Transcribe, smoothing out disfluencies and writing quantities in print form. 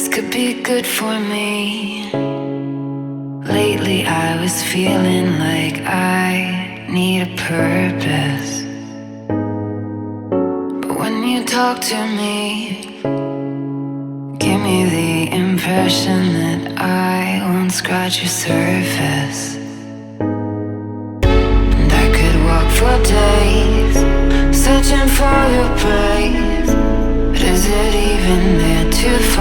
could be good for me. Lately I was feeling like I need a purpose. But when you talk to me, give me the impression that I won't scratch your surface. And I could walk for days, searching for your praise. But is it even there to find?